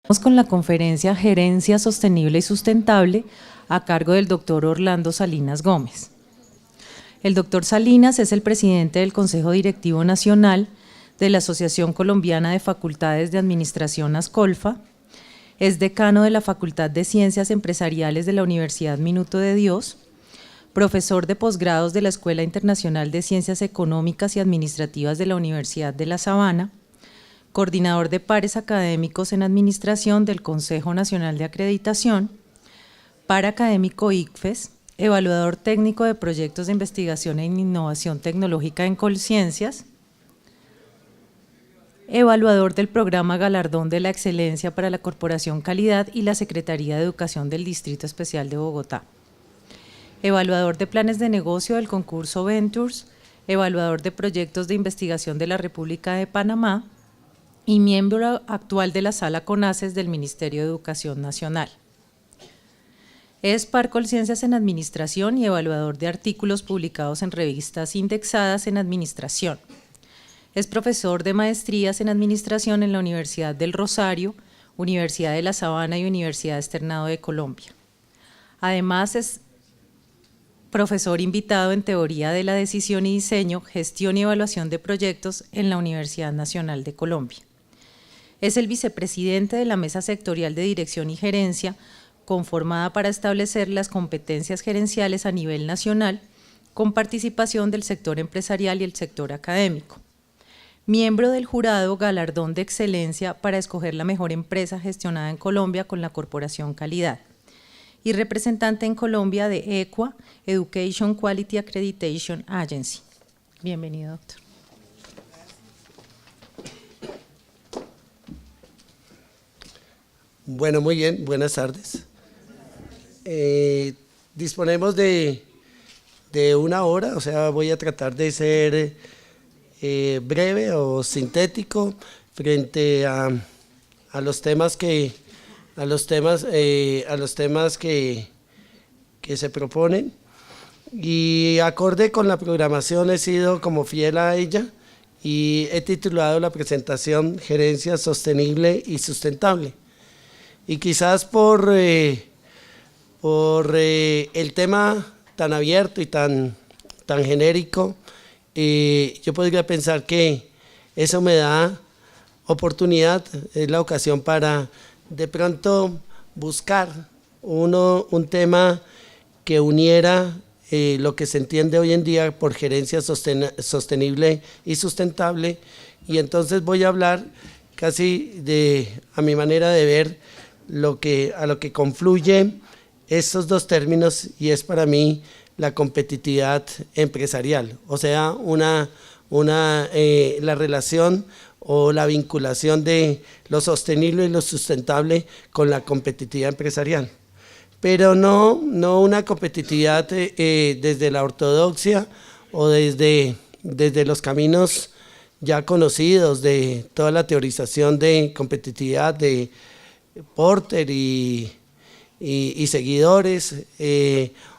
Vamos con la conferencia Gerencia Sostenible y Sustentable a cargo del doctor Orlando Salinas Gómez. El doctor Salinas es el presidente del Consejo Directivo Nacional de la Asociación Colombiana de Facultades de Administración Ascolfa, es decano de la Facultad de Ciencias Empresariales de la Universidad Minuto de Dios, profesor de posgrados de la Escuela Internacional de Ciencias Económicas y Administrativas de la Universidad de La Sabana, coordinador de pares académicos en administración del Consejo Nacional de Acreditación, par académico ICFES, evaluador técnico de proyectos de investigación en innovación tecnológica en Colciencias, evaluador del programa Galardón de la Excelencia para la Corporación Calidad y la Secretaría de Educación del Distrito Especial de Bogotá, evaluador de planes de negocio del concurso Ventures, evaluador de proyectos de investigación de la República de Panamá y miembro actual de la Sala CONACES del Ministerio de Educación Nacional. Es par Colciencias en Administración y evaluador de artículos publicados en revistas indexadas en Administración. Es profesor de maestrías en Administración en la Universidad del Rosario, Universidad de La Sabana y Universidad Externado de Colombia. Además, es profesor invitado en Teoría de la Decisión y Diseño, Gestión y Evaluación de Proyectos en la Universidad Nacional de Colombia. Es el vicepresidente de la Mesa Sectorial de Dirección y Gerencia, conformada para establecer las competencias gerenciales a nivel nacional, con participación del sector empresarial y el sector académico. Miembro del jurado Galardón de Excelencia para escoger la mejor empresa gestionada en Colombia con la Corporación Calidad. Y representante en Colombia de EQUA, Education Quality Accreditation Agency. Bienvenido, doctor. Bueno, muy bien, buenas tardes. Disponemos de una hora, o sea, voy a tratar de ser breve o sintético frente a los temas que se proponen, y acorde con la programación he sido como fiel a ella y he titulado la presentación Gerencia Sostenible y Sustentable. Y quizás por el tema tan abierto y tan genérico, yo podría pensar que eso me da oportunidad, es la ocasión para de pronto buscar un tema que uniera lo que se entiende hoy en día por gerencia sostenible y sustentable, y entonces voy a hablar casi a mi manera de ver a lo que confluye estos dos términos, y es para mí la competitividad empresarial, o sea, la relación o la vinculación de lo sostenible y lo sustentable con la competitividad empresarial. Pero no una competitividad desde la ortodoxia o desde los caminos ya conocidos de toda la teorización de competitividad de Porter y seguidores,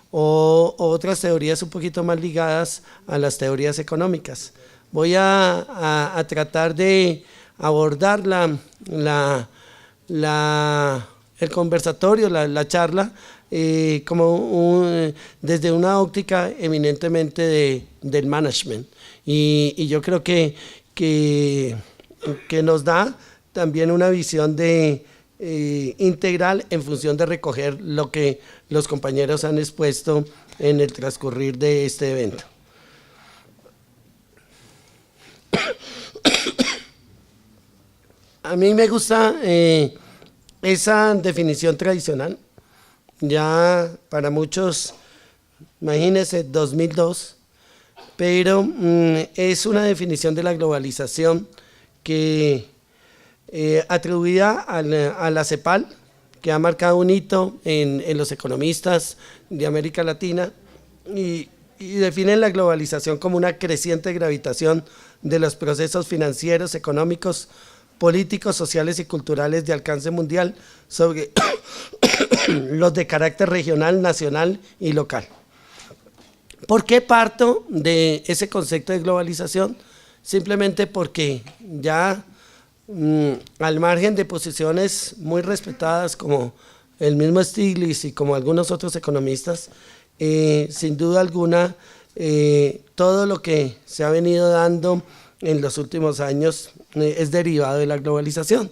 o otras teorías un poquito más ligadas a las teorías económicas. Voy a tratar de abordar el conversatorio, la charla, desde una óptica eminentemente del management, y yo creo que nos da también una visión integral en función de recoger lo que los compañeros han expuesto en el transcurrir de este evento. A mí me gusta esa definición tradicional, ya para muchos, imagínense, 2002, pero es una definición de la globalización que atribuida a la CEPAL, que ha marcado un hito en los economistas de América Latina, y define la globalización como una creciente gravitación de los procesos financieros, económicos, políticos, sociales y culturales de alcance mundial sobre los de carácter regional, nacional y local. ¿Por qué parto de ese concepto de globalización? Simplemente porque ya al margen de posiciones muy respetadas como el mismo Stiglitz y como algunos otros economistas, sin duda alguna, todo lo que se ha venido dando en los últimos años es derivado de la globalización.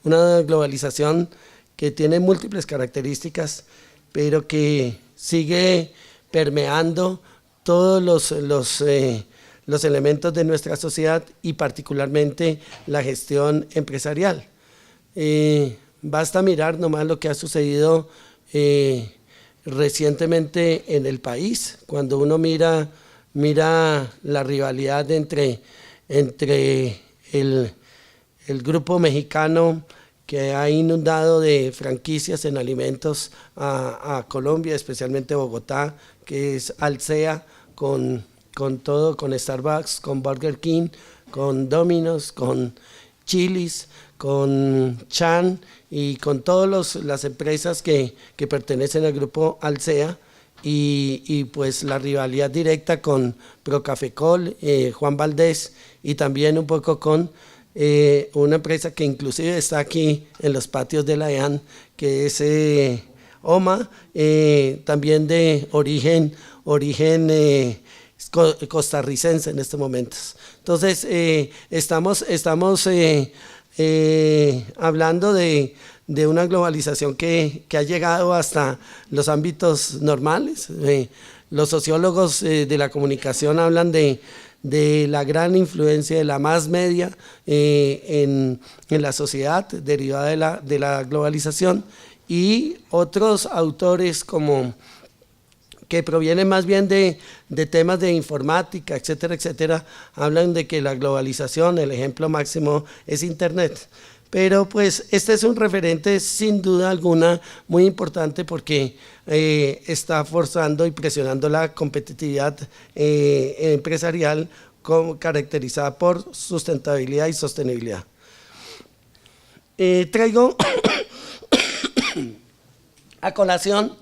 Una globalización que tiene múltiples características, pero que sigue permeando todos los elementos de nuestra sociedad y particularmente la gestión empresarial. Basta mirar nomás lo que ha sucedido recientemente en el país, cuando uno mira la rivalidad entre el grupo mexicano que ha inundado de franquicias en alimentos a Colombia, especialmente Bogotá, que es Alsea, con todo, con Starbucks, con Burger King, con Domino's, con Chili's, con Chan y con todas las empresas que pertenecen al grupo Alsea, y pues la rivalidad directa con Procafecol, Juan Valdez, y también un poco con una empresa que inclusive está aquí en los patios de la EAN, que es OMA, también de origen costarricense en estos momentos. Entonces, estamos hablando de una globalización que ha llegado hasta los ámbitos normales. Los sociólogos de la comunicación hablan de la gran influencia de la más media en la sociedad derivada de la globalización, y otros autores que provienen más bien de temas de informática, etcétera, etcétera, hablan de que la globalización, el ejemplo máximo es Internet. Pero pues este es un referente sin duda alguna muy importante, porque está forzando y presionando la competitividad empresarial caracterizada por sustentabilidad y sostenibilidad. Traigo a colación,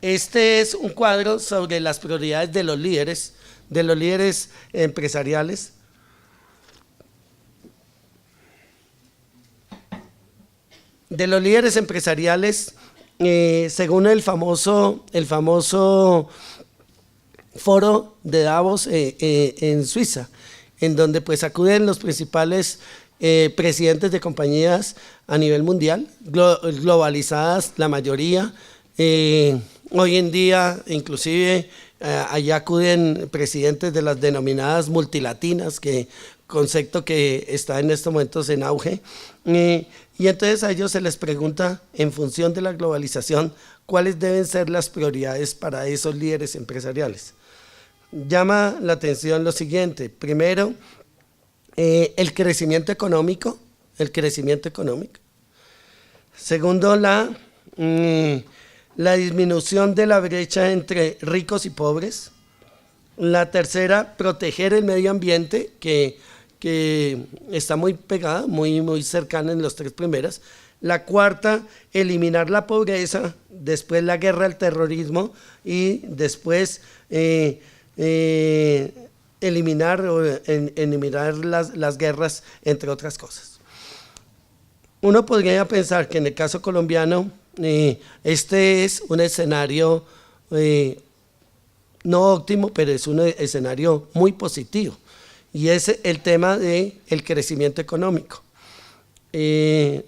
este es un cuadro sobre las prioridades de los líderes empresariales. De los líderes empresariales, según el famoso foro de Davos en Suiza, en donde pues acuden los principales presidentes de compañías a nivel mundial, globalizadas la mayoría. Hoy en día, inclusive, allá acuden presidentes de las denominadas multilatinas, concepto que está en estos momentos en auge. Y entonces a ellos se les pregunta, en función de la globalización, cuáles deben ser las prioridades para esos líderes empresariales. Llama la atención lo siguiente: primero, el crecimiento económico. Segundo, la disminución de la brecha entre ricos y pobres. La tercera, proteger el medio ambiente, que está muy pegada, muy cercana en los tres primeras. La cuarta, eliminar la pobreza. Después, la guerra al terrorismo, y después eliminar las guerras, entre otras cosas. Uno podría pensar que en el caso colombiano este es un escenario no óptimo, pero es un escenario muy positivo, y es el tema del crecimiento económico.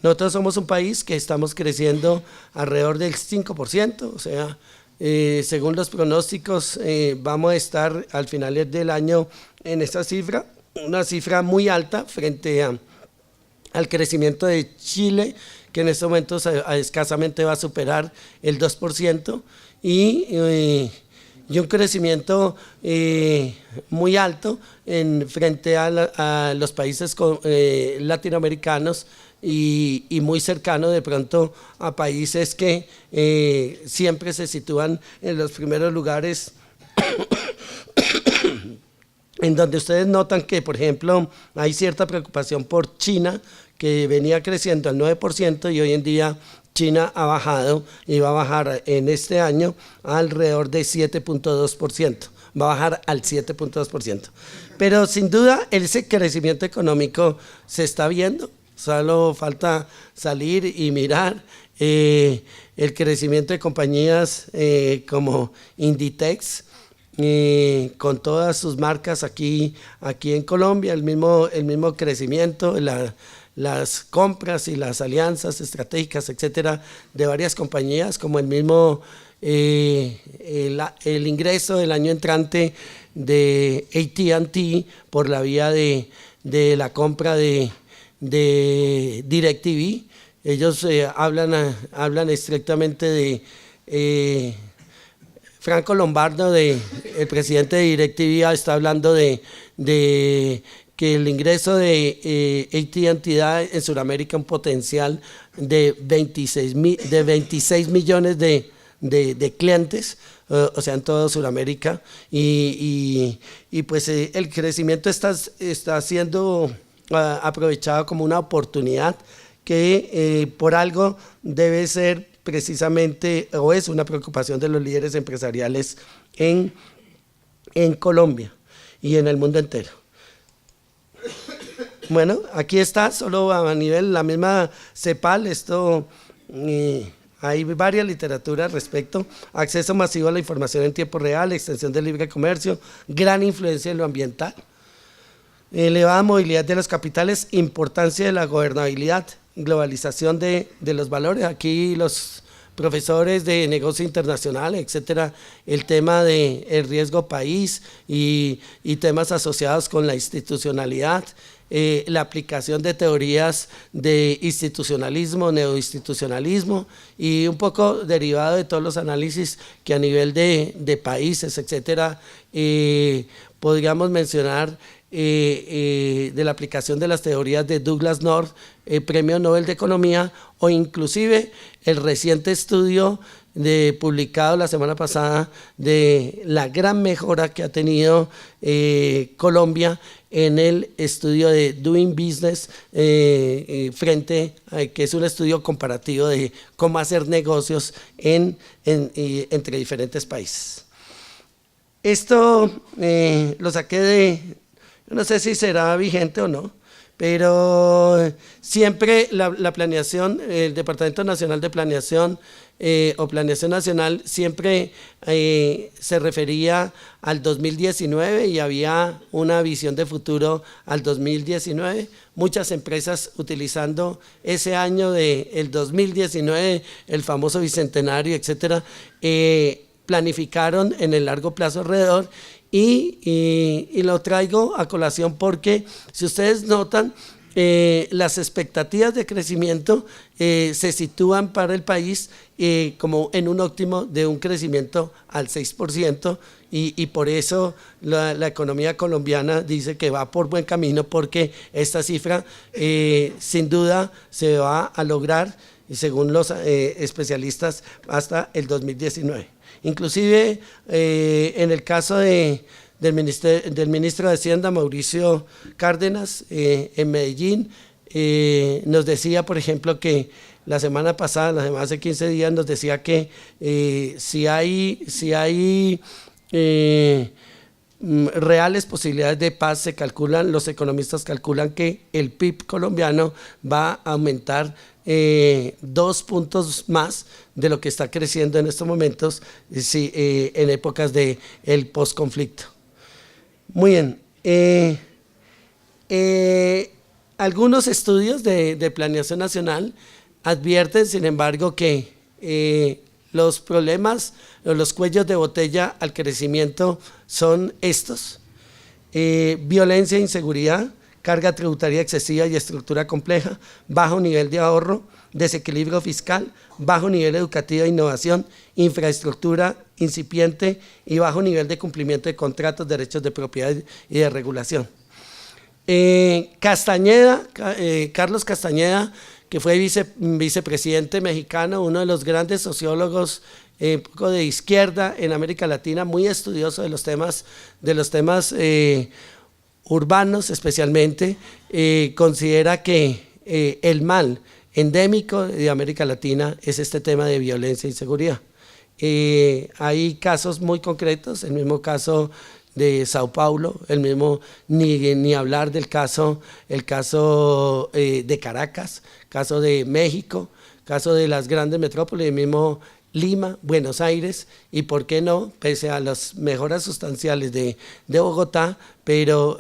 Nosotros somos un país que estamos creciendo alrededor del 5%, o sea, según los pronósticos vamos a estar al final del año en esta cifra, una cifra muy alta frente al crecimiento de Chile, que en estos momentos escasamente va a superar el 2%, y un crecimiento muy alto frente a los países latinoamericanos, y muy cercano de pronto a países que siempre se sitúan en los primeros lugares, en donde ustedes notan que, por ejemplo, hay cierta preocupación por China, que venía creciendo al 9%, y hoy en día China ha bajado y va a bajar en este año alrededor de 7.2%, va a bajar al 7.2%. Pero sin duda ese crecimiento económico se está viendo, solo falta salir y mirar el crecimiento de compañías como Inditex, con todas sus marcas aquí en Colombia, el mismo crecimiento, las compras y las alianzas estratégicas, etcétera, de varias compañías, como el mismo el ingreso del año entrante de AT&T por la vía de la compra de DirecTV. Ellos hablan estrictamente de Franco Lombardo, el presidente de DirecTV, está hablando de que el ingreso de AT&T da en Sudamérica un potencial de 26 millones de clientes, o sea, en toda Sudamérica, y pues el crecimiento está siendo aprovechado como una oportunidad que por algo debe ser precisamente, o es una preocupación de los líderes empresariales en Colombia y en el mundo entero. Bueno, aquí está, solo a nivel, la misma CEPAL, esto, hay varias literaturas respecto, acceso masivo a la información en tiempo real, extensión del libre comercio, gran influencia en lo ambiental, elevada movilidad de los capitales, importancia de la gobernabilidad, globalización de los valores. Aquí los profesores de negocio internacional, etcétera, el tema del riesgo país y temas asociados con la institucionalidad, la aplicación de teorías de institucionalismo, neoinstitucionalismo, y un poco derivado de todos los análisis que a nivel de países, etcétera, podríamos mencionar de la aplicación de las teorías de Douglas North, Premio Nobel de Economía, o inclusive el reciente estudio publicado la semana pasada de la gran mejora que ha tenido Colombia en el estudio de Doing Business, que es un estudio comparativo de cómo hacer negocios entre diferentes países. Esto lo saqué yo no sé si será vigente o no, pero siempre la planeación, el Departamento Nacional de Planeación o Planeación Nacional siempre se refería al 2019 y había una visión de futuro al 2019. Muchas empresas utilizando ese año del 2019, el famoso bicentenario, etcétera, planificaron en el largo plazo alrededor. Y lo traigo a colación porque, si ustedes notan, las expectativas de crecimiento se sitúan para el país como en un óptimo de un crecimiento al 6%, y por eso la economía colombiana dice que va por buen camino, porque esta cifra sin duda se va a lograr, según los especialistas, hasta el 2019. Inclusive en el caso del ministro de Hacienda, Mauricio Cárdenas, en Medellín, nos decía, por ejemplo, que la semana pasada, hace 15 días, nos decía que si hay reales posibilidades de paz, los economistas calculan que el PIB colombiano va a aumentar 2 puntos más de lo que está creciendo en estos momentos, en épocas del posconflicto. Muy bien. Algunos estudios de planeación nacional advierten, sin embargo, que los problemas o los cuellos de botella al crecimiento son estos: violencia e inseguridad, carga tributaria excesiva y estructura compleja, bajo nivel de ahorro, desequilibrio fiscal, bajo nivel educativo e innovación, infraestructura incipiente y bajo nivel de cumplimiento de contratos, derechos de propiedad y de regulación. Carlos Castañeda, que fue vicepresidente mexicano, uno de los grandes sociólogos un poco de izquierda en América Latina, muy estudioso de los temas urbanos especialmente, considera que el mal endémico de América Latina es este tema de violencia e inseguridad. Hay casos muy concretos, el mismo caso de Sao Paulo, el mismo, ni hablar del caso, el caso de Caracas, caso de México, caso de las grandes metrópolis, el mismo Lima, Buenos Aires, y por qué no, pese a las mejoras sustanciales de Bogotá, pero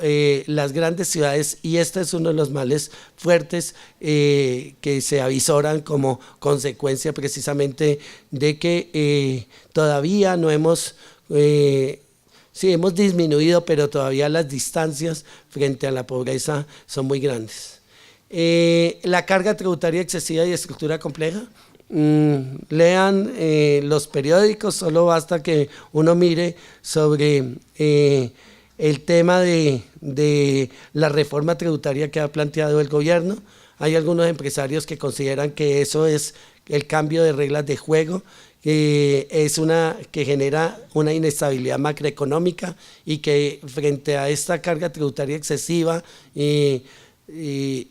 las grandes ciudades, y este es uno de los males fuertes que se avisoran como consecuencia precisamente de que todavía no hemos, sí hemos disminuido, pero todavía las distancias frente a la pobreza son muy grandes. La carga tributaria excesiva y estructura compleja. Lean los periódicos, solo basta que uno mire sobre el tema de la reforma tributaria que ha planteado el gobierno. Hay algunos empresarios que consideran que eso es el cambio de reglas de juego, que genera una inestabilidad macroeconómica y que frente a esta carga tributaria excesiva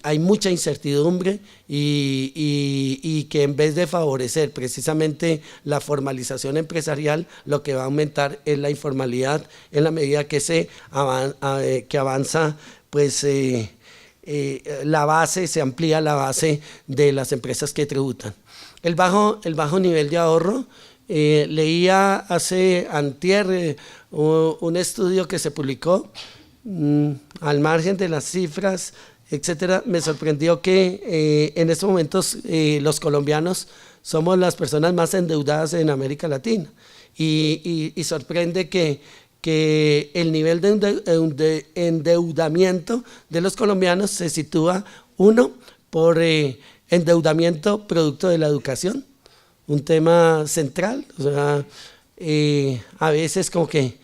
hay mucha incertidumbre y que en vez de favorecer precisamente la formalización empresarial, lo que va a aumentar es la informalidad en la medida que avanza pues la base, se amplía la base de las empresas que tributan. El bajo nivel de ahorro. Leía antier un estudio que se publicó, al margen de las cifras, etcétera, me sorprendió que en estos momentos los colombianos somos las personas más endeudadas en América Latina y sorprende que el nivel de endeudamiento de los colombianos se sitúa, uno, por endeudamiento producto de la educación, un tema central, o sea, a veces como que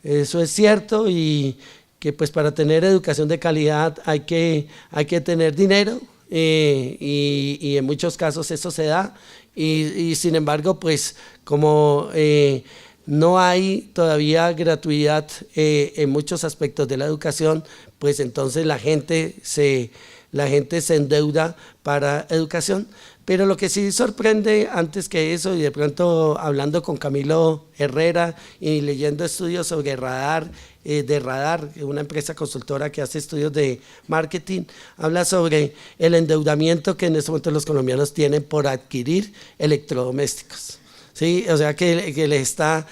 eso es cierto y que pues para tener educación de calidad hay que tener dinero y en muchos casos eso se da y sin embargo pues como no hay todavía gratuidad en muchos aspectos de la educación, pues entonces la gente se endeuda para educación. Pero lo que sí sorprende antes que eso, y de pronto hablando con Camilo Herrera y leyendo estudios sobre Radar, una empresa consultora que hace estudios de marketing, habla sobre el endeudamiento que en este momento los colombianos tienen por adquirir electrodomésticos. Sí, o sea que le está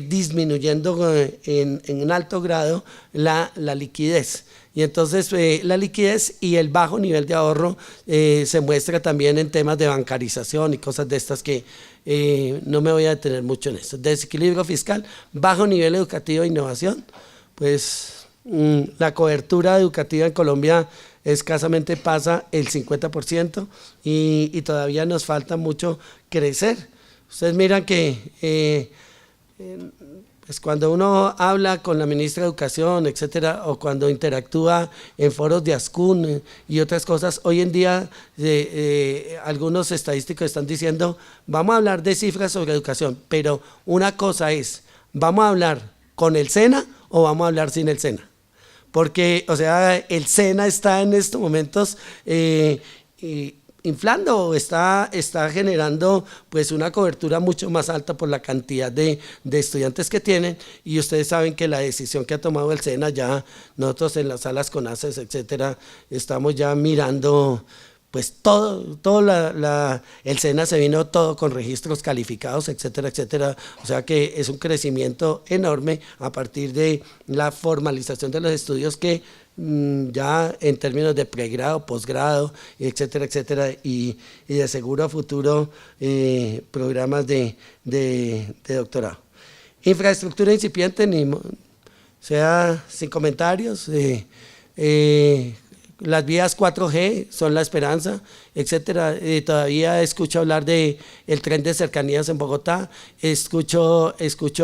disminuyendo en un alto grado la liquidez. Y entonces la liquidez y el bajo nivel de ahorro se muestra también en temas de bancarización y cosas de estas que no me voy a detener mucho en eso. Desequilibrio fiscal, bajo nivel educativo e innovación, pues la cobertura educativa en Colombia escasamente pasa el 50% y todavía nos falta mucho crecer. Ustedes miran que pues cuando uno habla con la ministra de Educación, etcétera, o cuando interactúa en foros de ASCUN y otras cosas, hoy en día algunos estadísticos están diciendo, vamos a hablar de cifras sobre educación, pero una cosa es, ¿vamos a hablar con el SENA o vamos a hablar sin el SENA? Porque, o sea, el SENA está en estos momentos inflando, está generando pues una cobertura mucho más alta por la cantidad de estudiantes que tienen y ustedes saben que la decisión que ha tomado el SENA ya nosotros en las salas CONACES, etcétera, estamos ya mirando pues todo el SENA se vino todo con registros calificados, etcétera, etcétera, o sea que es un crecimiento enorme a partir de la formalización de los estudios que ya en términos de pregrado, posgrado, etcétera, etcétera, y de seguro a futuro programas de doctorado. Infraestructura incipiente, sea sin comentarios, las vías 4G son la esperanza, etcétera. Todavía escucho hablar de el tren de cercanías en Bogotá, escucho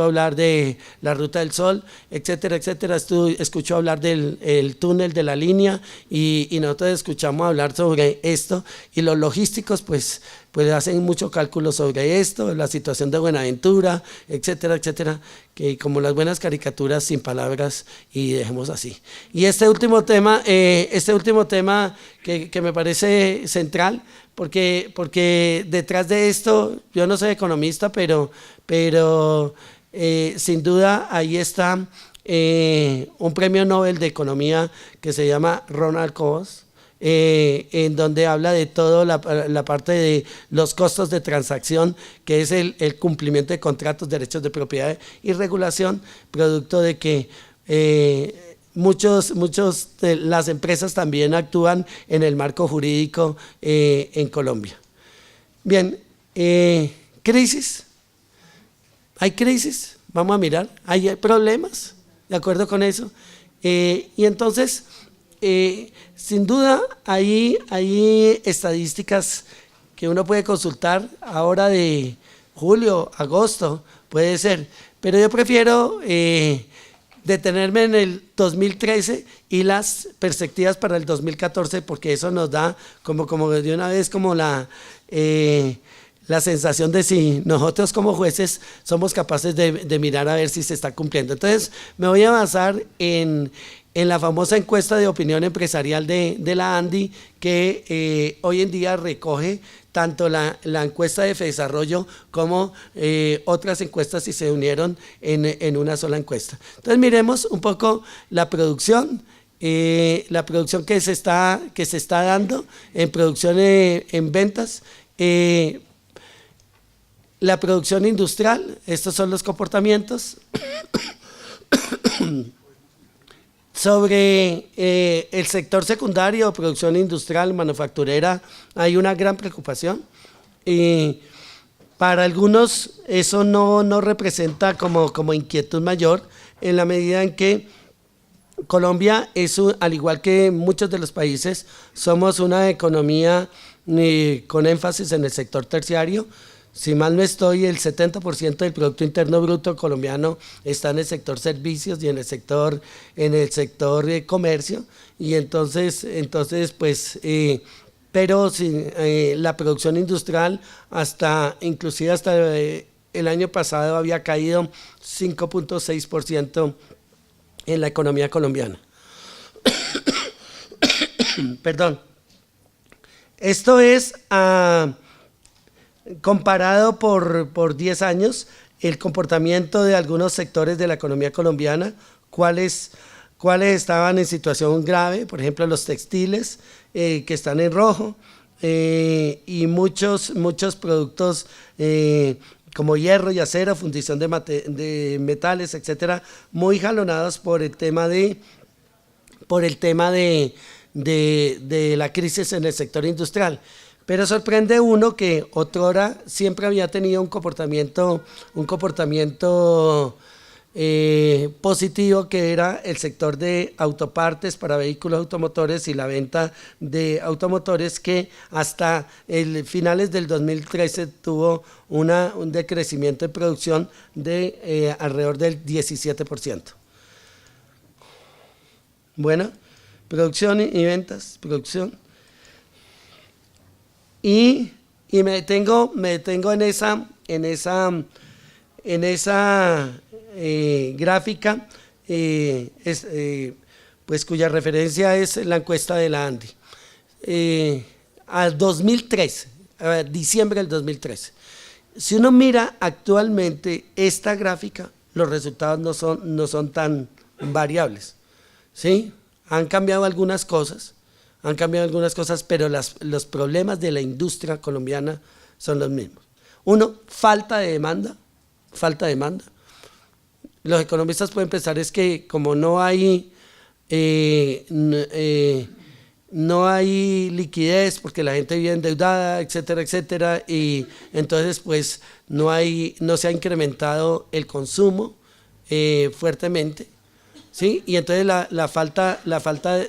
hablar de la Ruta del Sol, etcétera, etcétera. Escucho hablar del túnel de la línea y nosotros escuchamos hablar sobre esto y los logísticos pues hacen mucho cálculo sobre esto, la situación de Buenaventura, etcétera, etcétera, que como las buenas caricaturas sin palabras y dejemos así. Y este último tema que me parece central, porque detrás de esto, yo no soy economista, pero sin duda ahí está un premio Nobel de Economía que se llama Ronald Coase, en donde habla de toda la parte de los costos de transacción, que es el cumplimiento de contratos, derechos de propiedad y regulación, producto de que muchos de las empresas también actúan en el marco jurídico en Colombia. Bien, crisis. ¿Hay crisis? Vamos a mirar. ¿Hay problemas? ¿De acuerdo con eso? Y entonces, sin duda, hay estadísticas que uno puede consultar ahora de julio, agosto, puede ser, pero yo prefiero detenerme en el 2013 y las perspectivas para el 2014, porque eso nos da como de una vez como la sensación de si nosotros como jueces somos capaces de mirar a ver si se está cumpliendo. Entonces me voy a basar en la famosa encuesta de opinión empresarial de la ANDI, que hoy en día recoge tanto la encuesta de Desarrollo como otras encuestas y se unieron en una sola encuesta. Entonces miremos un poco la producción que se está dando en producción, en ventas, la producción industrial. Estos son los comportamientos. Sobre el sector secundario, producción industrial, manufacturera, hay una gran preocupación. Para algunos eso no representa como inquietud mayor, en la medida en que Colombia es, al igual que muchos de los países, somos una economía con énfasis en el sector terciario. Si mal no estoy, el 70% del Producto Interno Bruto colombiano está en el sector servicios y en el sector comercio, y entonces pues, pero la producción industrial inclusive hasta el año pasado había caído 5.6% en la economía colombiana. Perdón. Esto es comparado por 10 años, el comportamiento de algunos sectores de la economía colombiana, cuáles estaban en situación grave, por ejemplo los textiles, que están en rojo, y muchos productos como hierro y acero, fundición de metales, etcétera, muy jalonados por el tema de la crisis en el sector industrial. Pero sorprende uno que otrora siempre había tenido un comportamiento positivo, que era el sector de autopartes para vehículos automotores y la venta de automotores, que hasta finales del 2013 tuvo un decrecimiento de producción de alrededor del 17%. Bueno, producción y ventas, producción. Y me detengo en esa gráfica, pues cuya referencia es la encuesta de la ANDI. Al 2013, a diciembre del 2013. Si uno mira actualmente esta gráfica, los resultados no son tan variables, ¿sí? Han cambiado algunas cosas, pero los problemas de la industria colombiana son los mismos. Uno, falta de demanda. Los economistas pueden pensar es que como no hay liquidez porque la gente vive endeudada, etcétera, y entonces pues no se ha incrementado el consumo fuertemente, ¿sí? Y entonces la falta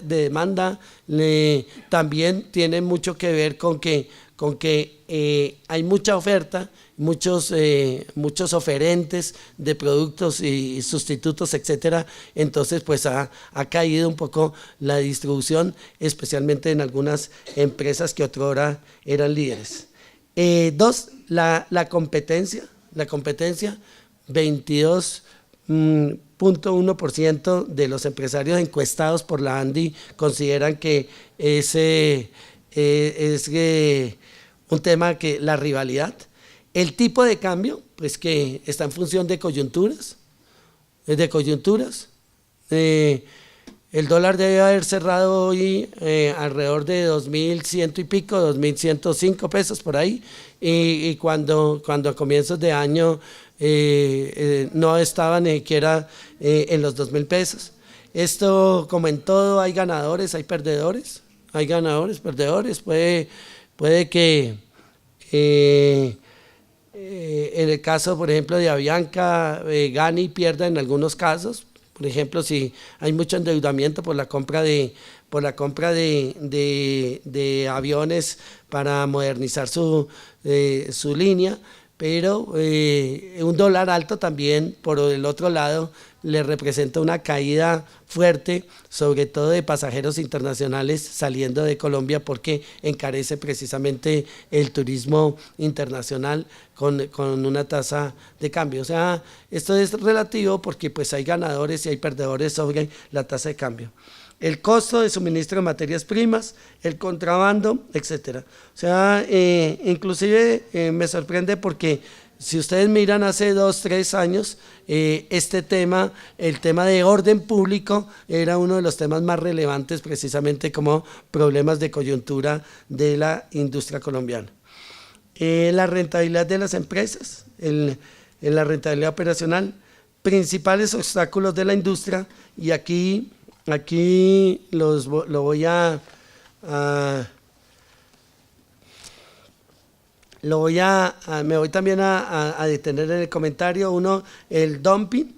de demanda también tiene mucho que ver con que hay mucha oferta, muchos oferentes de productos y sustitutos, etcétera. Entonces pues ha caído un poco la distribución, especialmente en algunas empresas que otrora eran líderes. Dos, la competencia, 22.1% de los empresarios encuestados por la ANDI consideran que ese es un tema, que la rivalidad. El tipo de cambio, pues que está en función de coyunturas, el dólar debe haber cerrado hoy alrededor de 2.100 y pico, 2.105 pesos por ahí, y cuando a comienzos de año no estaba ni siquiera en los 2.000 pesos. Esto, como en todo, hay ganadores, hay perdedores, perdedores. Puede que en el caso, por ejemplo, de Avianca, gane y pierda en algunos casos. Por ejemplo, si hay mucho endeudamiento por la compra de aviones para modernizar su línea, pero un dólar alto también, por el otro lado, le representa una caída fuerte, sobre todo de pasajeros internacionales saliendo de Colombia, porque encarece precisamente el turismo internacional con una tasa de cambio. O sea, esto es relativo porque pues hay ganadores y hay perdedores sobre la tasa de cambio. El costo de suministro de materias primas, el contrabando, etcétera. O sea, inclusive me sorprende porque si ustedes miran hace 2, 3 años, este tema, el tema de orden público, era uno de los temas más relevantes precisamente como problemas de coyuntura de la industria colombiana. La rentabilidad de las empresas, en la rentabilidad operacional, principales obstáculos de la industria, y aquí lo voy a me voy también a detener en el comentario. Uno, el dumping,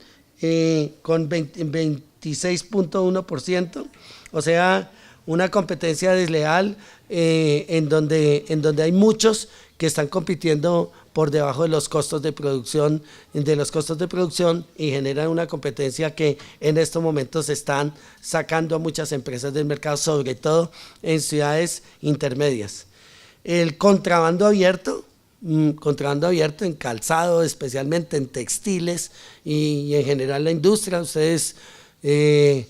con 26.1%, o sea, una competencia desleal en donde hay muchos que están compitiendo por debajo de los costos de producción, y generan una competencia que en estos momentos están sacando a muchas empresas del mercado, sobre todo en ciudades intermedias. El contrabando abierto en calzado, especialmente en textiles y en general la industria. Ustedes, no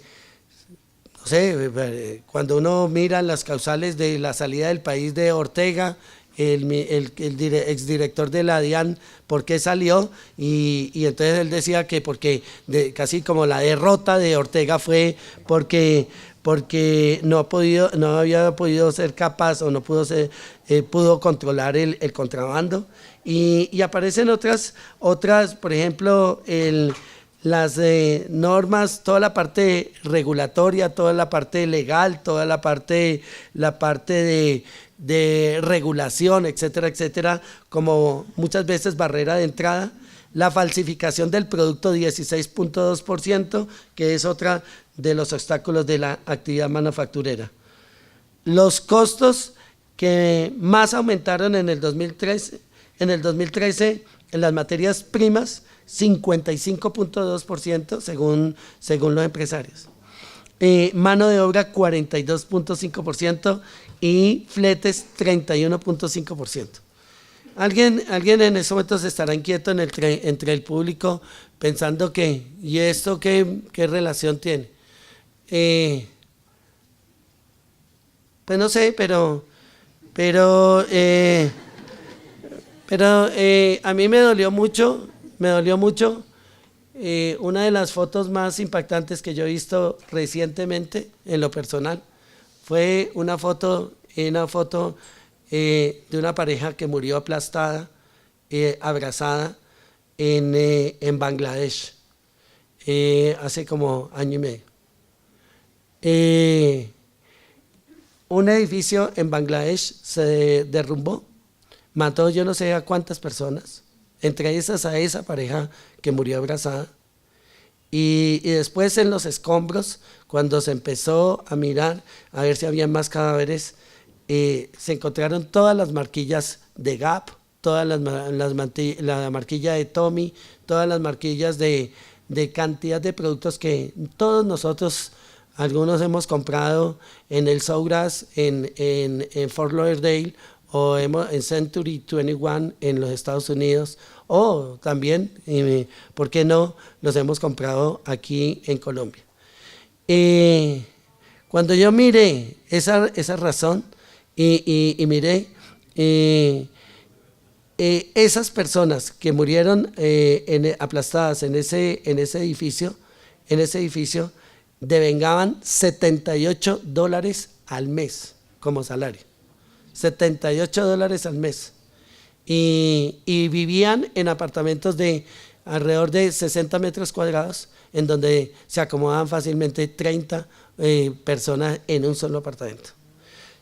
sé, cuando uno mira las causales de la salida del país de Ortega, el exdirector de la DIAN, ¿por qué salió? Y entonces él decía que porque casi como la derrota de Ortega fue porque no había podido ser capaz, o no pudo controlar el contrabando, y aparecen otras, por ejemplo, las normas, toda la parte regulatoria, toda la parte legal, toda la parte de regulación, etcétera, etcétera, como muchas veces barrera de entrada. La falsificación del producto, 16.2%, que es otra de los obstáculos de la actividad manufacturera. Los costos que más aumentaron en el 2013 en las materias primas, 55.2% según los empresarios. Mano de obra, 42.5%, y fletes, 31.5%. Alguien en ese momento se estará inquieto entre el público, pensando que, ¿y esto qué relación tiene? Pues no sé, pero a mí me dolió mucho. Una de las fotos más impactantes que yo he visto recientemente, en lo personal, fue una foto de una pareja que murió aplastada, abrazada en Bangladesh, hace como año y medio. Un edificio en Bangladesh se derrumbó, mató yo no sé a cuántas personas, entre esas a esa pareja que murió abrazada, y después en los escombros, cuando se empezó a mirar a ver si había más cadáveres, se encontraron todas las marquillas de Gap, todas la marquilla de Tommy, todas las marquillas de cantidad de productos que todos nosotros, algunos hemos comprado en el Sawgrass, en Fort Lauderdale, o en Century 21 en los Estados Unidos, o también, ¿por qué no?, los hemos comprado aquí en Colombia. Cuando yo miré esa razón y miré esas personas que murieron aplastadas en ese edificio, devengaban $78 al mes como salario. $78 al mes. Y vivían en apartamentos de alrededor de 60 metros cuadrados, en donde se acomodaban fácilmente 30 personas en un solo apartamento.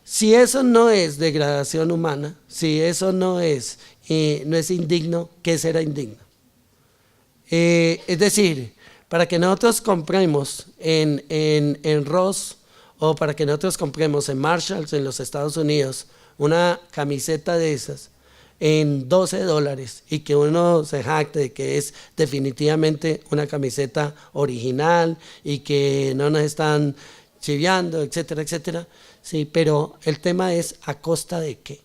Si eso no es degradación humana, si eso no es indigno, ¿qué será indigno? Es decir, para que nosotros compremos en Ross o para que nosotros compremos en Marshalls en los Estados Unidos una camiseta de esas en $12 y que uno se jacte de que es definitivamente una camiseta original y que no nos están chiviando, etcétera, etcétera. Sí, pero el tema es ¿a costa de qué?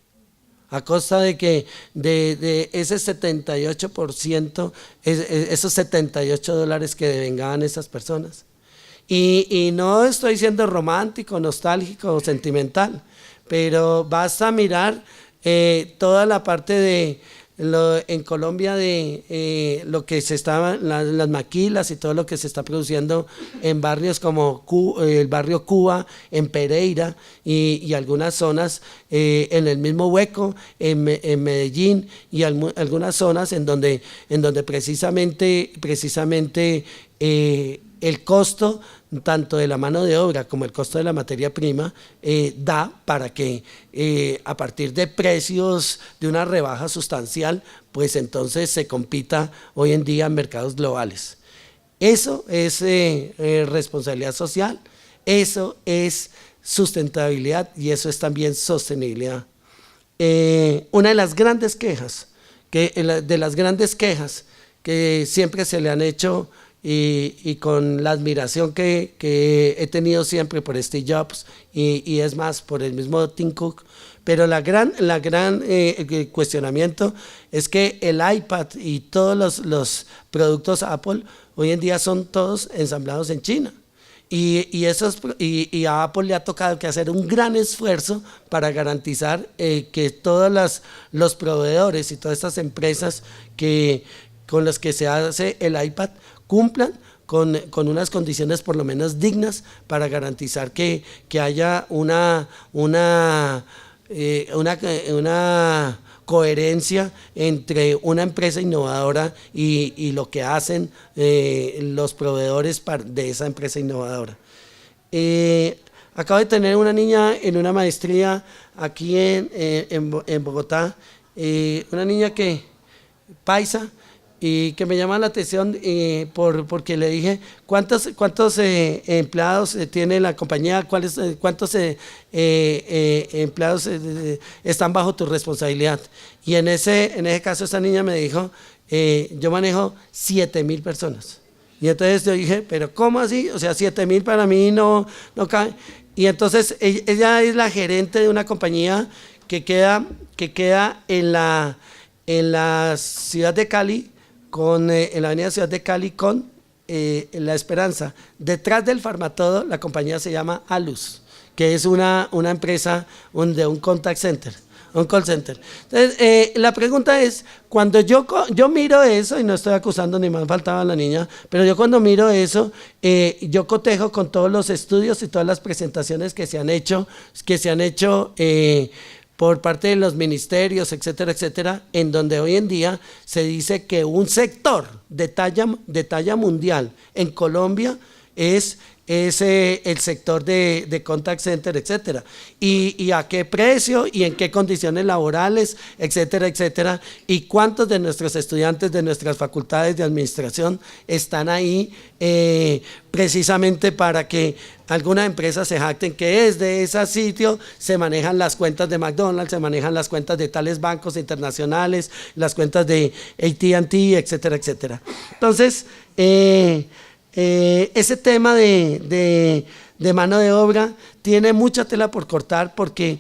A costa de que de ese 78%, esos $78 que devengaban esas personas. Y no estoy siendo romántico, nostálgico o sentimental, pero basta mirar toda la parte en Colombia de lo que se estaban, las maquilas y todo lo que se está produciendo en barrios como el barrio Cuba, en Pereira y algunas zonas en el mismo Hueco, en Medellín y algunas zonas en donde precisamente el costo tanto de la mano de obra como el costo de la materia prima da para que a partir de precios de una rebaja sustancial, pues entonces se compita hoy en día en mercados globales. Eso es responsabilidad social, eso es sustentabilidad y eso es también sostenibilidad. Una de las grandes quejas, que siempre se le han hecho y con la admiración que he tenido siempre por Steve Jobs y es más por el mismo Tim Cook, pero la gran cuestionamiento es que el iPad y todos los productos Apple hoy en día son todos ensamblados en China. Y a Apple le ha tocado que hacer un gran esfuerzo para garantizar que todos los proveedores y todas estas empresas con las que se hace el iPad cumplan con unas condiciones por lo menos dignas para garantizar que haya una coherencia entre una empresa innovadora y lo que hacen los proveedores de esa empresa innovadora. Acabo de tener una niña en una maestría aquí en Bogotá, una niña paisa, y que me llama la atención porque le dije cuántos empleados tiene la compañía, cuántos empleados están bajo tu responsabilidad, y en ese caso esta niña me dijo yo manejo 7,000 personas, y entonces yo dije, pero ¿cómo así? O sea, 7,000 para mí no cabe. Y entonces ella es la gerente de una compañía que queda en la ciudad de Cali, en la avenida Ciudad de Cali con La Esperanza. Detrás del Farmatodo la compañía se llama Alus, que es una empresa de un contact center, un call center. Entonces, la pregunta es, cuando yo miro eso, y no estoy acusando ni más faltaba a la niña, pero yo cuando miro eso, yo cotejo con todos los estudios y todas las presentaciones que se han hecho por parte de los ministerios, etcétera, etcétera, en donde hoy en día se dice que un sector de talla mundial en Colombia es el sector de contact center, etcétera, y a qué precio y en qué condiciones laborales, etcétera, etcétera, y cuántos de nuestros estudiantes de nuestras facultades de administración están ahí precisamente para que algunas empresas se jacten que desde ese sitio se manejan las cuentas de McDonald's, se manejan las cuentas de tales bancos internacionales, las cuentas de AT&T, etcétera, etcétera. Entonces, ese tema de mano de obra tiene mucha tela por cortar porque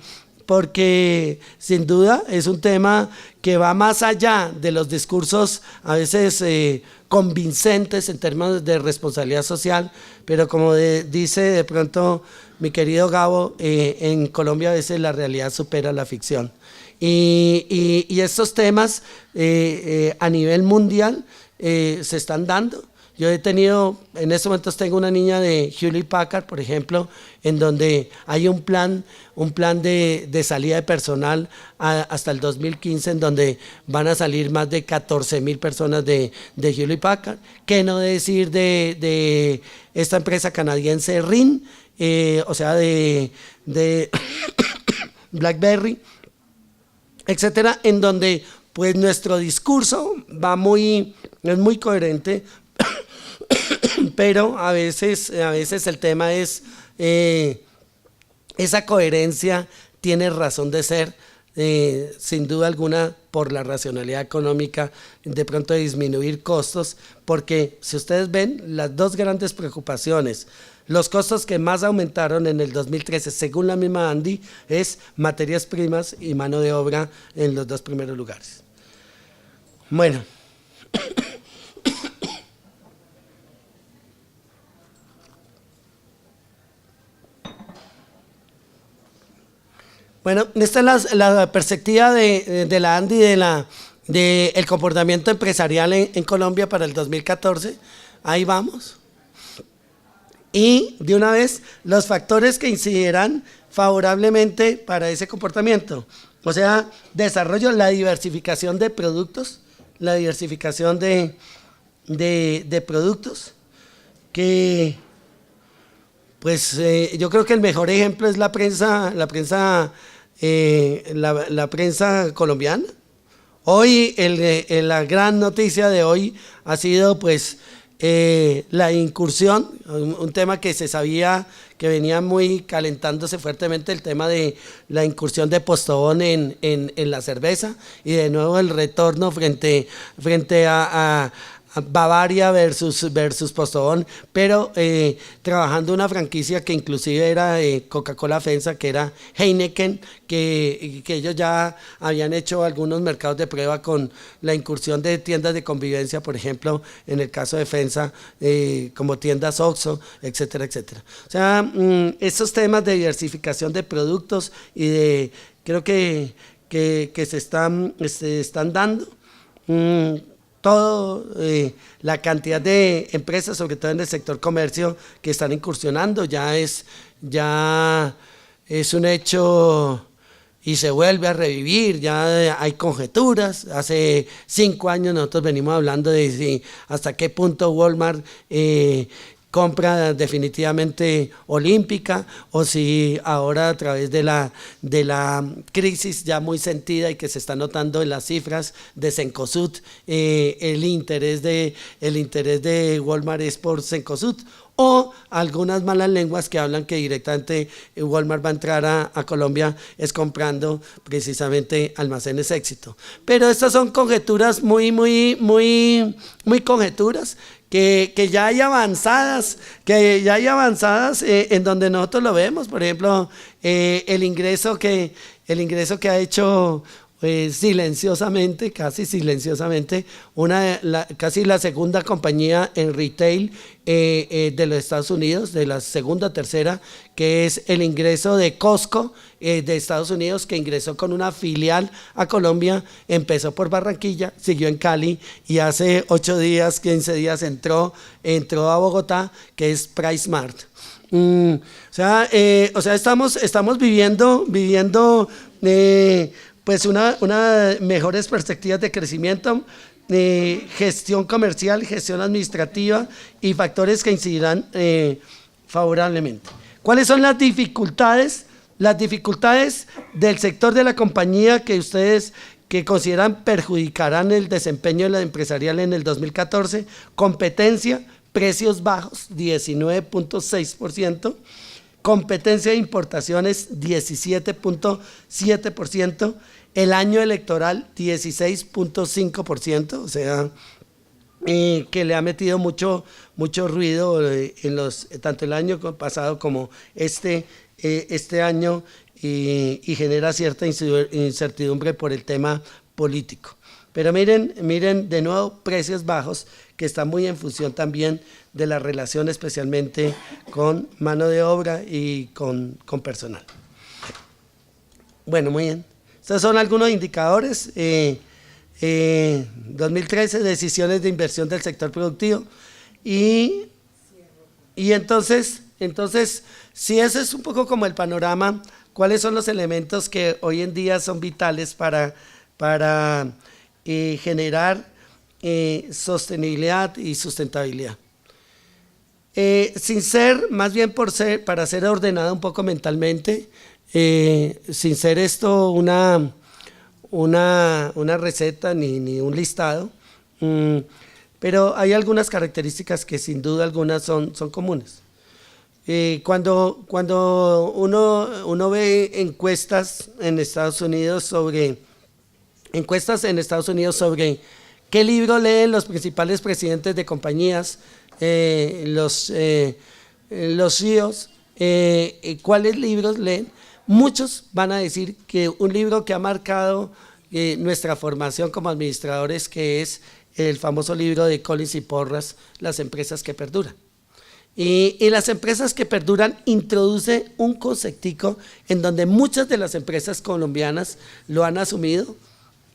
sin duda es un tema que va más allá de los discursos a veces convincentes en términos de responsabilidad social, pero como dice de pronto mi querido Gabo, en Colombia a veces la realidad supera la ficción. Y estos temas a nivel mundial se están dando. Yo he tenido, en estos momentos tengo una niña de Hewlett Packard, por ejemplo, en donde hay un plan de salida de personal hasta el 2015, en donde van a salir más de 14.000 personas de Hewlett Packard. ¿Qué no decir de esta empresa canadiense RIN, o sea, de BlackBerry, etcétera, en donde pues nuestro discurso es muy coherente, pero a veces el tema es, esa coherencia tiene razón de ser, sin duda alguna, por la racionalidad económica, de pronto de disminuir costos, porque si ustedes ven, las dos grandes preocupaciones, los costos que más aumentaron en el 2013, según la misma Andy, es materias primas y mano de obra en los dos primeros lugares. Bueno. Bueno, esta es la perspectiva de la Andy del comportamiento empresarial en Colombia para el 2014. Ahí vamos. Y de una vez, los factores que incidirán favorablemente para ese comportamiento. O sea, desarrollo, la diversificación de productos, la diversificación de productos, que pues yo creo que el mejor ejemplo es la prensa colombiana. Hoy la gran noticia de hoy ha sido pues la incursión, un tema que se sabía que venía muy calentándose fuertemente, el tema de la incursión de Postobón en la cerveza, y de nuevo el retorno frente a Bavaria versus Postobón, pero trabajando una franquicia que inclusive era Coca-Cola FEMSA, que era Heineken, que ellos ya habían hecho algunos mercados de prueba con la incursión de tiendas de convivencia, por ejemplo, en el caso de FEMSA, como tiendas OXXO, etcétera, etcétera. O sea, esos temas de diversificación de productos y creo que se están dando. Todo la cantidad de empresas, sobre todo en el sector comercio, que están incursionando, ya es un hecho y se vuelve a revivir. Ya hay conjeturas. Hace 5 años nosotros venimos hablando de si hasta qué punto Walmart compra definitivamente Olímpica, o si ahora a través de la crisis ya muy sentida y que se está notando en las cifras de Cencosud, el interés de Walmart es por Cencosud, o algunas malas lenguas que hablan que directamente Walmart va a entrar a Colombia es comprando precisamente Almacenes Éxito. Pero estas son conjeturas muy conjeturas, que ya hay avanzadas, en donde nosotros lo vemos. Por ejemplo, el ingreso que ha hecho silenciosamente, casi silenciosamente, casi la segunda compañía en retail de los Estados Unidos, de la segunda o tercera, que es el ingreso de Costco de Estados Unidos, que ingresó con una filial a Colombia, empezó por Barranquilla, siguió en Cali y hace 8 días, 15 días entró a Bogotá, que es PriceSmart. O sea, estamos viviendo pues una mejores perspectivas de crecimiento, gestión comercial, gestión administrativa y factores que incidirán favorablemente. ¿Cuáles son las dificultades? Las dificultades del sector de la compañía que ustedes consideran perjudicarán el desempeño de la empresarial en el 2014. Competencia, precios bajos, 19.6%. Competencia de importaciones, 17.7%. El año electoral, 16.5%, o sea, que le ha metido mucho ruido tanto el año pasado como este año, y genera cierta incertidumbre por el tema político. Pero miren de nuevo, precios bajos, que están muy en función también de la relación especialmente con mano de obra y con personal. Bueno, muy bien. Estos son algunos indicadores. 2013, decisiones de inversión del sector productivo. Y entonces, si ese es un poco como el panorama, ¿cuáles son los elementos que hoy en día son vitales para generar sostenibilidad y sustentabilidad? Sin ser, más bien para ser ordenada un poco mentalmente, sin ser esto una receta ni un listado, pero hay algunas características que sin duda algunas son comunes. Cuando uno ve encuestas en Estados Unidos sobre qué libro leen los principales presidentes de compañías, los CEOs, cuáles libros leen, muchos van a decir que un libro que ha marcado nuestra formación como administradores, que es el famoso libro de Collins y Porras, Las empresas que perduran. Y las empresas que perduran introduce un conceptico en donde muchas de las empresas colombianas lo han asumido,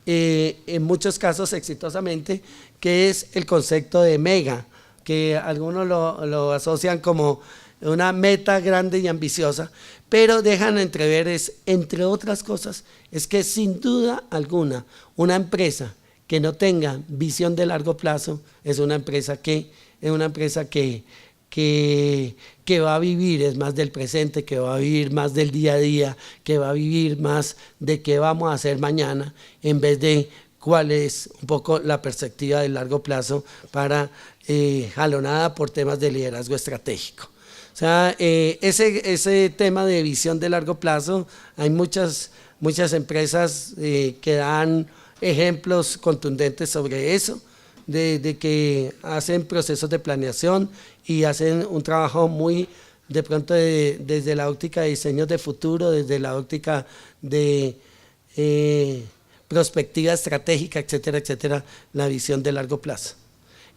en muchos casos exitosamente, que es el concepto de mega, que algunos lo asocian como una meta grande y ambiciosa, pero dejan entrever, entre otras cosas, es que sin duda alguna una empresa que no tenga visión de largo plazo es una empresa que va a vivir es más del presente, que va a vivir más del día a día, que va a vivir más de qué vamos a hacer mañana, en vez de cuál es un poco la perspectiva del largo plazo jalonada por temas de liderazgo estratégico. O sea, ese tema de visión de largo plazo, hay muchas empresas que dan ejemplos contundentes sobre eso, de que hacen procesos de planeación y hacen un trabajo muy, de pronto, desde la óptica de diseños de futuro, desde la óptica de perspectiva estratégica, etcétera, etcétera, la visión de largo plazo,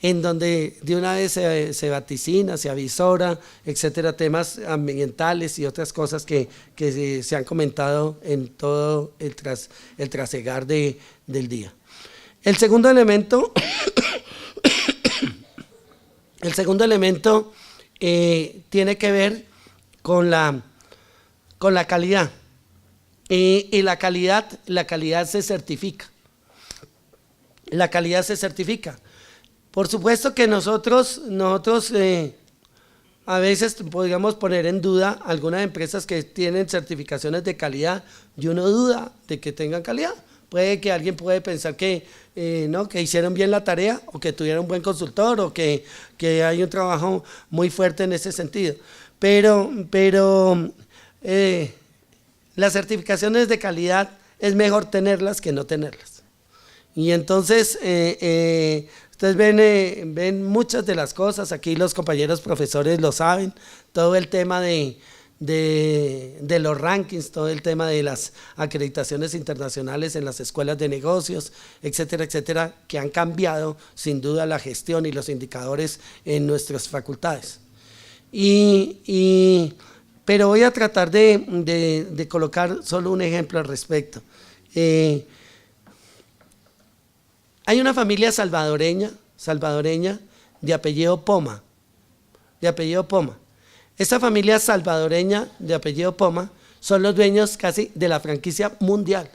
en donde de una vez se vaticina, se avisora, etcétera, temas ambientales y otras cosas que se han comentado en todo el trasegar del día. El segundo elemento, tiene que ver con la calidad. Y la calidad se certifica. La calidad se certifica. Por supuesto que nosotros a veces podríamos poner en duda algunas empresas que tienen certificaciones de calidad y uno duda de que tengan calidad. Alguien puede pensar que hicieron bien la tarea, o que tuvieron un buen consultor, o que hay un trabajo muy fuerte en ese sentido. Pero las certificaciones de calidad es mejor tenerlas que no tenerlas. Y entonces ustedes ven muchas de las cosas, aquí los compañeros profesores lo saben, todo el tema de los rankings, todo el tema de las acreditaciones internacionales en las escuelas de negocios, etcétera, etcétera, que han cambiado sin duda la gestión y los indicadores en nuestras facultades. Pero voy a tratar de colocar solo un ejemplo al respecto. Hay una familia salvadoreña de apellido Poma. Esta familia salvadoreña de apellido Poma son los dueños casi de la franquicia mundial.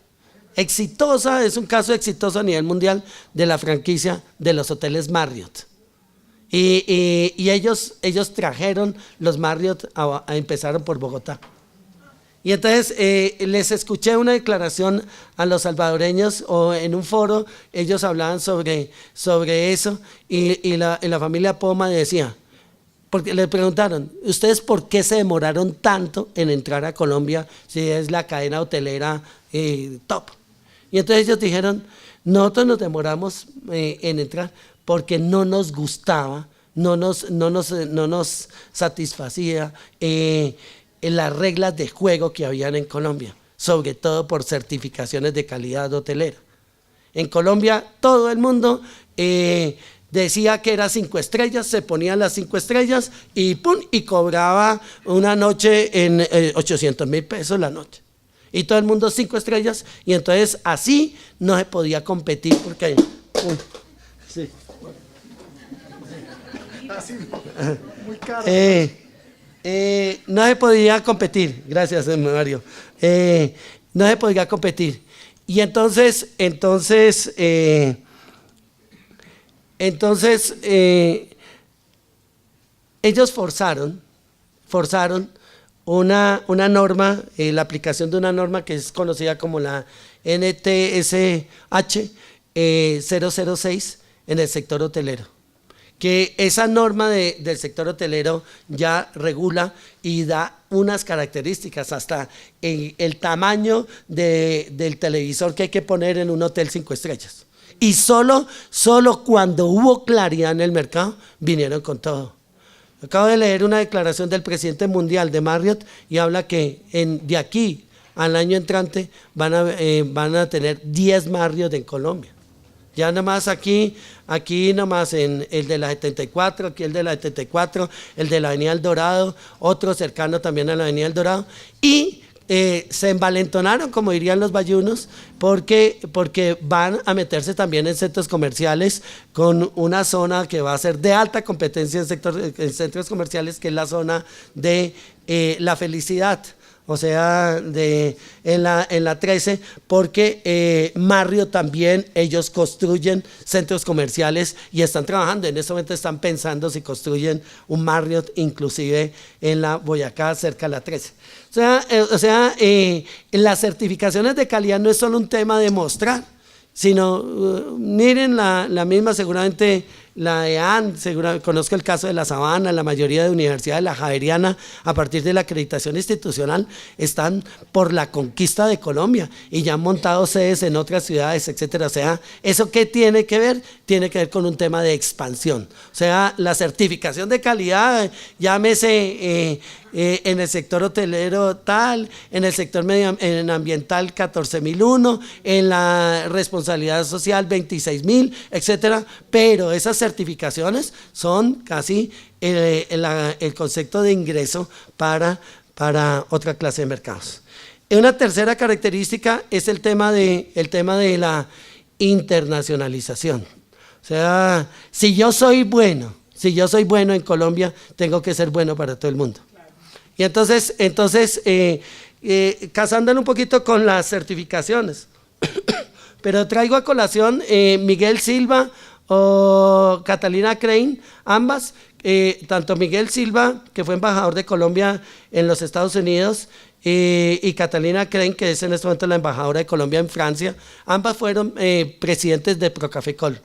Exitosa, es un caso exitoso a nivel mundial de la franquicia de los hoteles Marriott. Y ellos trajeron los Marriott, empezaron por Bogotá. Y entonces les escuché una declaración a los salvadoreños, o en un foro ellos hablaban sobre eso, y la familia Poma decía, porque le preguntaron, ¿ustedes por qué se demoraron tanto en entrar a Colombia si es la cadena hotelera top? Y entonces ellos dijeron, nosotros nos demoramos en entrar porque no nos gustaba, no nos satisfacía las reglas de juego que habían en Colombia, sobre todo por certificaciones de calidad hotelera. En Colombia todo el mundo decía que era 5 estrellas, se ponían las 5 estrellas y ¡pum! Y cobraba una noche en 800.000 pesos la noche. Y todo el mundo 5 estrellas, y entonces así no se podía competir porque sí. Muy caro. No se podía competir, gracias Mario, no se podía competir. Y entonces ellos forzaron una norma, la aplicación de una norma que es conocida como la NTSH 006 en el sector hotelero, que esa norma del sector hotelero ya regula y da unas características, hasta el tamaño del televisor que hay que poner en un hotel 5 estrellas. Y solo cuando hubo claridad en el mercado, vinieron con todo. Acabo de leer una declaración del presidente mundial de Marriott y habla que de aquí al año entrante van a tener 10 Marriott en Colombia. Ya nomás aquí nomás en el de la 74, aquí el de la 74, el de la Avenida El Dorado, otro cercano también a la Avenida El Dorado, y se envalentonaron, como dirían los bayunos, porque van a meterse también en centros comerciales con una zona que va a ser de alta competencia en centros comerciales, que es la zona de La Felicidad. O sea, en la 13, porque Marriott también, ellos construyen centros comerciales y están trabajando, en este momento están pensando si construyen un Marriott inclusive en la Boyacá, cerca de la 13. O sea, las certificaciones de calidad no es solo un tema de mostrar, sino, miren la misma, seguramente la EAN, conozco el caso de La Sabana, la mayoría de universidades de la Javeriana, a partir de la acreditación institucional, están por la conquista de Colombia y ya han montado sedes en otras ciudades, etcétera. O sea, ¿eso qué tiene que ver? Tiene que ver con un tema de expansión. O sea, la certificación de calidad, llámese en el sector hotelero tal, en el sector ambiental 14.00001, en la responsabilidad social 26.000, etcétera, pero esas certificaciones son casi el concepto de ingreso para otra clase de mercados. Una tercera característica es el tema de la internacionalización. O sea, si yo soy bueno en Colombia, tengo que ser bueno para todo el mundo. Y entonces casándolo un poquito con las certificaciones, pero traigo a colación Miguel Silva o Catalina Crane, ambas, tanto Miguel Silva, que fue embajador de Colombia en los Estados Unidos, y Catalina Crane, que es en este momento la embajadora de Colombia en Francia, ambas fueron presidentes de Procafecol.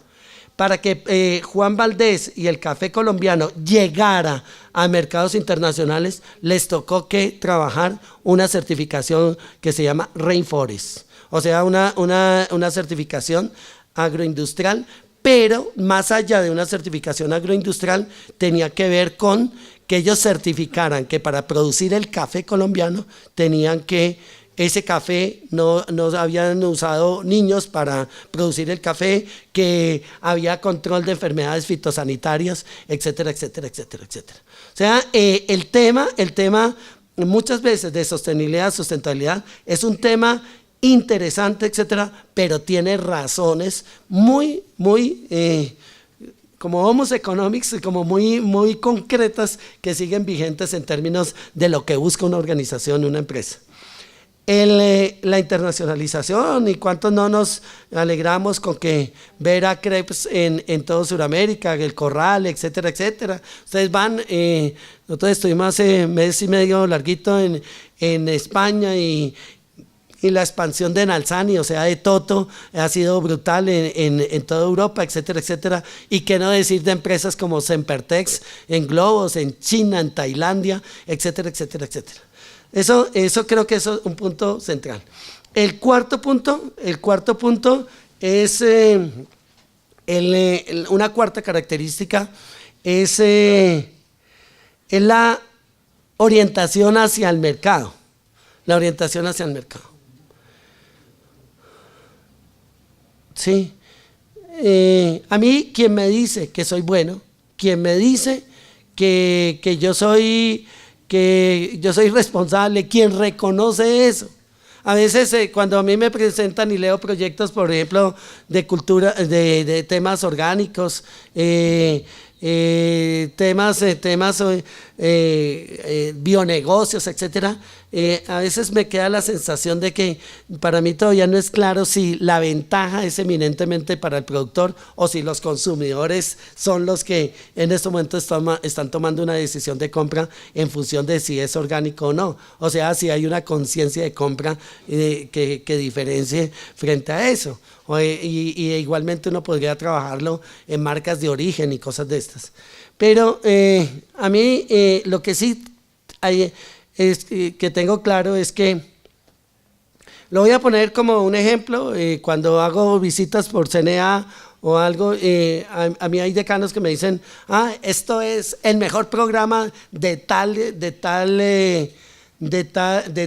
Para que Juan Valdés y el café colombiano llegara a mercados internacionales, les tocó que trabajar una certificación que se llama Rainforest, o sea, una certificación agroindustrial, pero más allá de una certificación agroindustrial, tenía que ver con que ellos certificaran que para producir el café colombiano tenían que ese café no habían usado niños para producir el café, que había control de enfermedades fitosanitarias, etcétera, etcétera, etcétera, etcétera. O sea, el tema muchas veces de sustentabilidad, es un tema interesante, etcétera, pero tiene razones muy como Homos Economics, como muy concretas, que siguen vigentes en términos de lo que busca una organización, una empresa. La internacionalización, y cuánto no nos alegramos con que ver a Crepes en todo Sudamérica, el Corral, etcétera, etcétera. Ustedes van, nosotros estuvimos hace mes y medio larguito en España, y la expansión de Nalsani, o sea, de Toto, ha sido brutal en toda Europa, etcétera, etcétera. Y qué no decir de empresas como Sempertex, en globos, en China, en Tailandia, etcétera, etcétera, etcétera. Eso creo que es un punto central. El cuarto punto es una cuarta característica, es la orientación hacia el mercado. La orientación hacia el mercado. Sí. A mí, quien me dice que soy bueno, quien me dice que yo soy responsable, quien reconoce eso. A veces cuando a mí me presentan y leo proyectos, por ejemplo, de cultura, de temas orgánicos, temas bionegocios, etcétera, a veces me queda la sensación de que para mí todavía no es claro si la ventaja es eminentemente para el productor o si los consumidores son los que en este momento están tomando una decisión de compra en función de si es orgánico o no. O sea, si hay una conciencia de compra que diferencie frente a eso. Y igualmente uno podría trabajarlo en marcas de origen y cosas de estas. Pero a mí lo que sí hay que tengo claro es que, lo voy a poner como un ejemplo, cuando hago visitas por CNA o algo, a mí hay decanos que me dicen, esto es el mejor programa de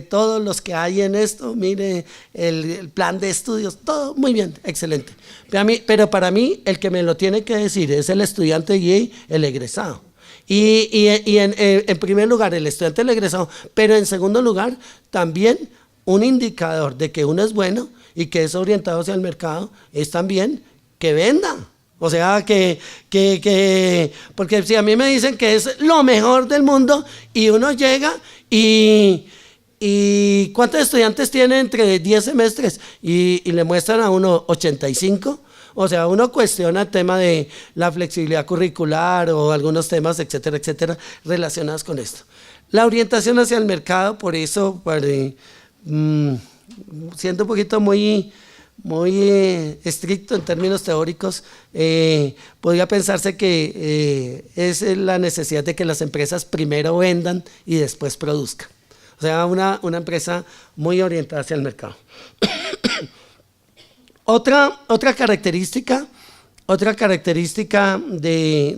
todos los que hay en esto, mire, el plan de estudios, todo muy bien, excelente. Pero para mí, el que me lo tiene que decir es el estudiante y el egresado. Y en primer lugar, el estudiante, el egresado, pero en segundo lugar, también un indicador de que uno es bueno y que es orientado hacia el mercado, es también que venda. O sea, porque si a mí me dicen que es lo mejor del mundo y uno llega y ¿cuántos estudiantes tiene entre 10 semestres? Y le muestran a uno 85. O sea, uno cuestiona el tema de la flexibilidad curricular o algunos temas, etcétera, etcétera, relacionados con esto. La orientación hacia el mercado, por eso, siendo un poquito muy estricto en términos teóricos, podría pensarse que es la necesidad de que las empresas primero vendan y después produzcan. O sea, una empresa muy orientada hacia el mercado. Otra característica de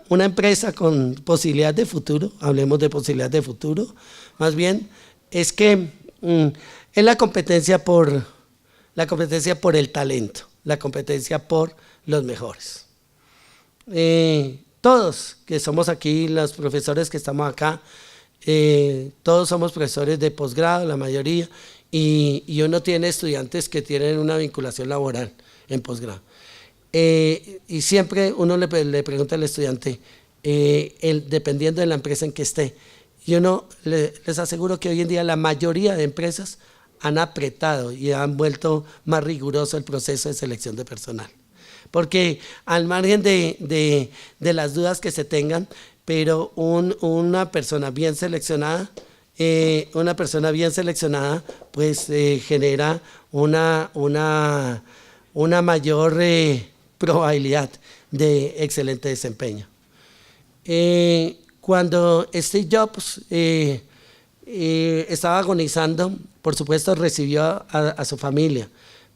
una empresa con posibilidad de futuro, hablemos de posibilidad de futuro, más bien, es que es la competencia por el talento, la competencia por los mejores. Todos que somos aquí, los profesores que estamos acá, todos somos profesores de posgrado, la mayoría, y uno tiene estudiantes que tienen una vinculación laboral en posgrado. Y siempre uno le pregunta al estudiante, dependiendo de la empresa en que esté, y uno les aseguro que hoy en día la mayoría de empresas han apretado y han vuelto más riguroso el proceso de selección de personal. Porque al margen de las dudas que se tengan, pero una persona bien seleccionada, pues genera una mayor probabilidad de excelente desempeño. Cuando Steve Jobs estaba agonizando, por supuesto recibió a su familia,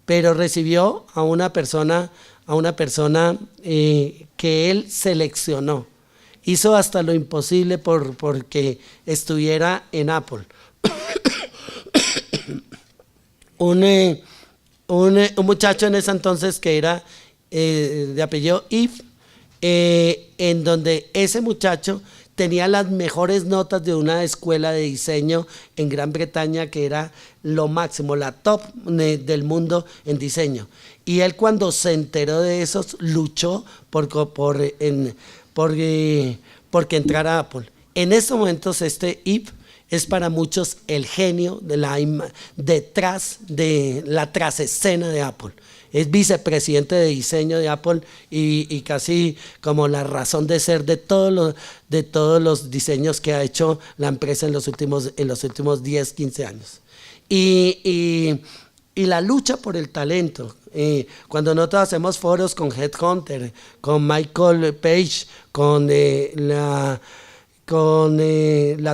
pero recibió a una persona que él seleccionó. Hizo hasta lo imposible porque estuviera en Apple. Un muchacho en ese entonces que era de apellido Yves, en donde ese muchacho tenía las mejores notas de una escuela de diseño en Gran Bretaña que era lo máximo, la top del mundo en diseño. Y él, cuando se enteró de eso, luchó porque entrara a Apple. En estos momentos Yves es para muchos el genio detrás de la trasescena de Apple. Es vicepresidente de diseño de Apple y casi como la razón de ser de todos los diseños que ha hecho la empresa en los últimos 10, 15 años. Y la lucha por el talento. Cuando nosotros hacemos foros con Headhunter, con Michael Page, con la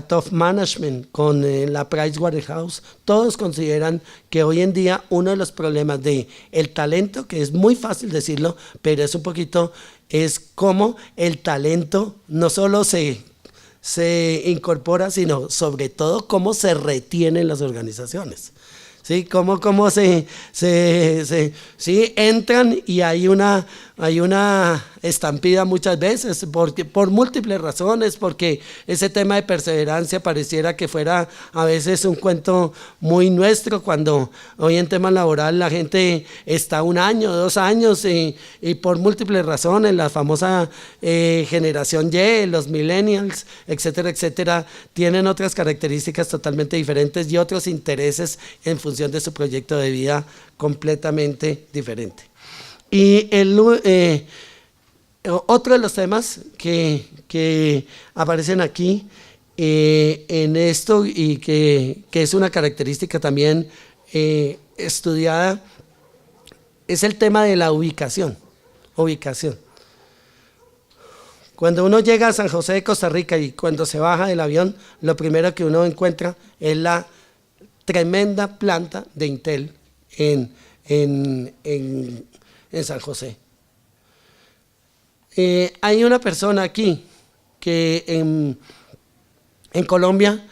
Top Management, con la Pricewaterhouse, todos consideran que hoy en día uno de los problemas de el talento, que es muy fácil decirlo, pero es un poquito, es cómo el talento no solo se incorpora, sino sobre todo cómo se retiene en las organizaciones. ¿Sí? Cómo sí, entran y hay una hay una estampida muchas veces, por múltiples razones, porque ese tema de perseverancia pareciera que fuera a veces un cuento muy nuestro, cuando hoy en tema laboral la gente está 1 año, 2 años, y por múltiples razones, la famosa generación Y, los millennials, etcétera, etcétera, tienen otras características totalmente diferentes y otros intereses en función de su proyecto de vida completamente diferente. Y otro de los temas que aparecen aquí en esto y que es una característica también estudiada es el tema de la ubicación. Cuando uno llega a San José de Costa Rica y cuando se baja del avión, lo primero que uno encuentra es la tremenda planta de Intel en San José. Hay una persona aquí que en Colombia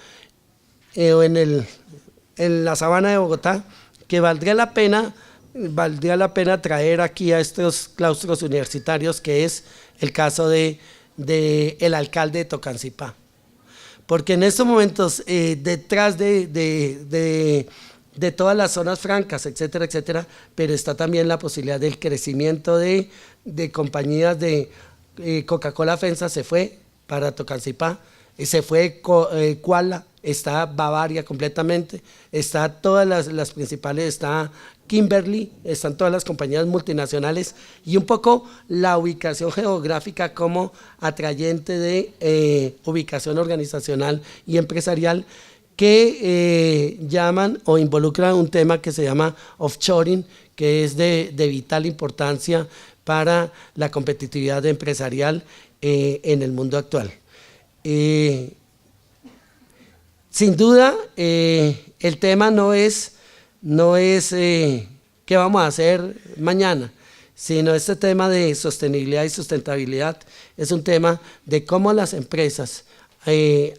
o en la sabana de Bogotá, que valdría la pena traer aquí a estos claustros universitarios, que es el caso de el alcalde de Tocancipá. Porque en estos momentos, detrás de todas las zonas francas, etcétera, etcétera, pero está también la posibilidad del crecimiento de compañías de Coca-Cola FEMSA se fue para Tocancipá, se fue Koala, está Bavaria completamente, está todas las principales, está Kimberly, están todas las compañías multinacionales, y un poco la ubicación geográfica como atrayente de ubicación organizacional y empresarial, que llaman o involucran un tema que se llama offshoring, que es de vital importancia para la competitividad empresarial en el mundo actual. Sin duda, el tema no es qué vamos a hacer mañana, sino este tema de sostenibilidad y sustentabilidad es un tema de cómo las empresas,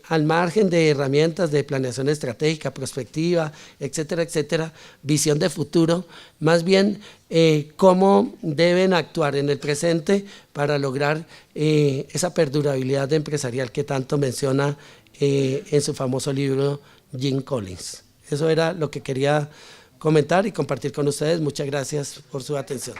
al margen de herramientas de planeación estratégica, prospectiva, etcétera, etcétera, visión de futuro, más bien cómo deben actuar en el presente para lograr esa perdurabilidad empresarial que tanto menciona en su famoso libro Jim Collins. Eso era lo que quería comentar y compartir con ustedes. Muchas gracias por su atención.